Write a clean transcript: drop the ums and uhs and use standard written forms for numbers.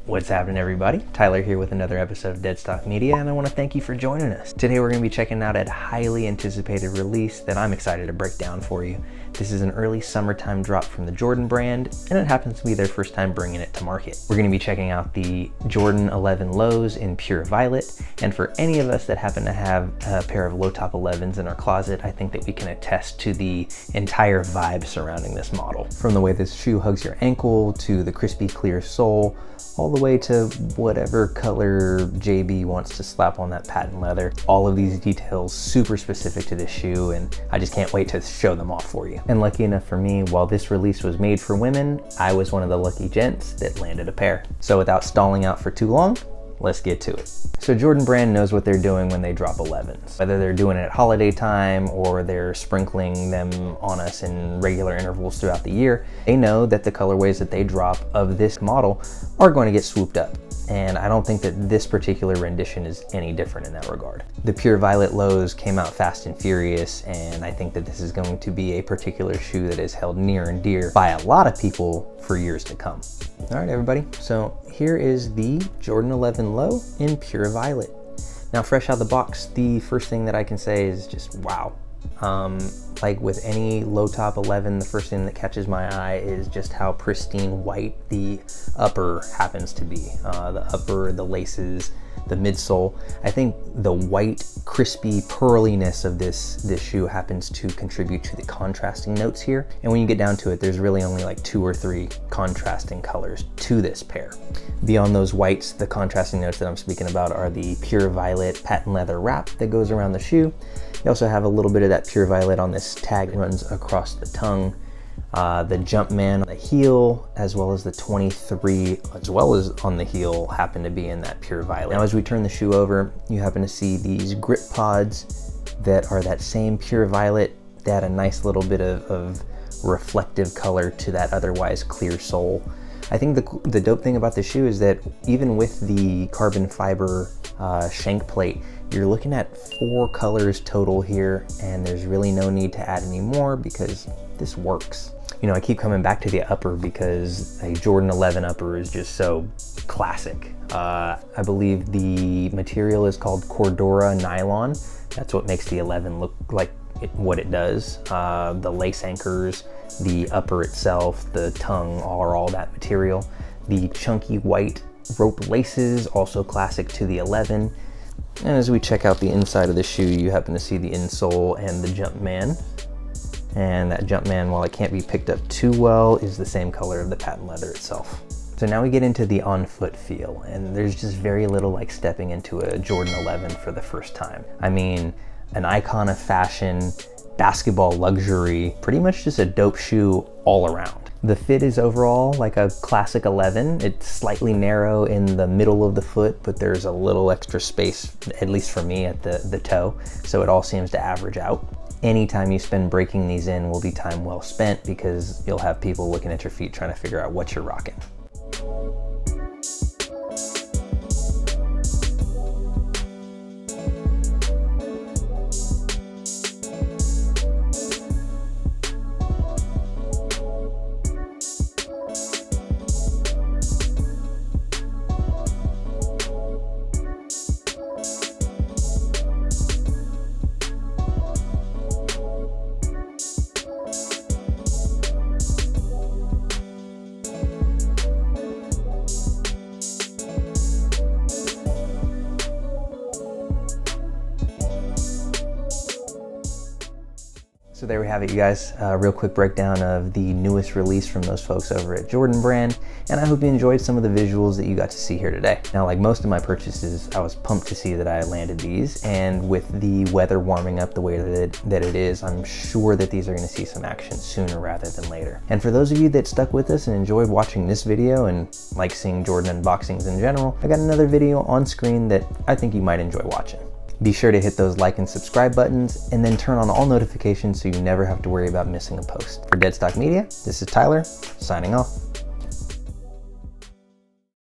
What's happening, everybody? Tyler here with another episode of Deadstock Media, and I want to thank you for joining us. Today we're going to be checking out a highly anticipated release that I'm excited to break down for you. This is an early summertime drop from the Jordan brand, and it happens to be their first time bringing it to market. We're going to be checking out the Jordan 11 Lows in pure violet, and for any of us that happen to have a pair of low top 11s in our closet, I think that we can attest to the entire vibe surrounding this model. From the way this shoe hugs your ankle, to the crispy clear sole, all the way to whatever color JB wants to slap on that patent leather. All of these details super specific to this shoe, and I just can't wait to show them off for you. And lucky enough for me, while this release was made for women, I was one of the lucky gents that landed a pair. So without stalling out for too long, let's get to it. So Jordan brand knows what they're doing when they drop 11s. Whether they're doing it at holiday time or they're sprinkling them on us in regular intervals throughout the year, they know that the colorways that they drop of this model are going to get swooped up. And I don't think that this particular rendition is any different in that regard. The Pure Violet Lows came out fast and furious, and I think that this is going to be a particular shoe that is held near and dear by a lot of people for years to come. All right, everybody, so here is the Jordan 11 Low in Pure Violet. Now, fresh out of the box, the first thing that I can say is just wow. Like with any low top 11, the first thing that catches my eye is just how pristine white the upper happens to be. The upper, the laces, the midsole. I think the white, crispy pearliness of this shoe happens to contribute to the contrasting notes here. And when you get down to it, there's really only like 2 or 3 contrasting colors to this pair. Beyond those whites, the contrasting notes that I'm speaking about are the pure violet patent leather wrap that goes around the shoe. You also have a little bit of that pure violet on this tag that runs across the tongue. The Jumpman on the heel, as well as the 23, as well as on the heel, happen to be in that pure violet. Now, as we turn the shoe over, you happen to see these grip pods that are that same pure violet. They add a nice little bit of reflective color to that otherwise clear sole. I think the dope thing about this shoe is that even with the carbon fiber shank plate, you're looking at 4 colors total here, and there's really no need to add any more because this works. You know, I keep coming back to the upper because a Jordan 11 upper is just so classic. I believe the material is called Cordura nylon. That's what makes the 11 look like what it does. The lace anchors, the upper itself, the tongue are all that material. The chunky white rope laces, also classic to the 11. And as we check out the inside of the shoe, you happen to see the insole and the Jumpman. And that Jumpman, while it can't be picked up too well, is the same color of the patent leather itself. So now we get into the on-foot feel, and there's just very little like stepping into a Jordan 11 for the first time. I mean, an icon of fashion, basketball luxury, pretty much just a dope shoe all around. The fit is overall like a classic 11. It's slightly narrow in the middle of the foot, but there's a little extra space, at least for me, at the toe, so it all seems to average out. Any time you spend breaking these in will be time well spent because you'll have people looking at your feet trying to figure out what you're rocking. So there we have it, you guys. A real quick breakdown of the newest release from those folks over at Jordan brand. And I hope you enjoyed some of the visuals that you got to see here today. Now, like most of my purchases, I was pumped to see that I landed these. And with the weather warming up the way that it is, I'm sure that these are gonna see some action sooner rather than later. And for those of you that stuck with us and enjoyed watching this video and like seeing Jordan unboxings in general, I got another video on screen that I think you might enjoy watching. Be sure to hit those like and subscribe buttons and then turn on all notifications so you never have to worry about missing a post. For Deadstock Media, this is Tyler, signing off.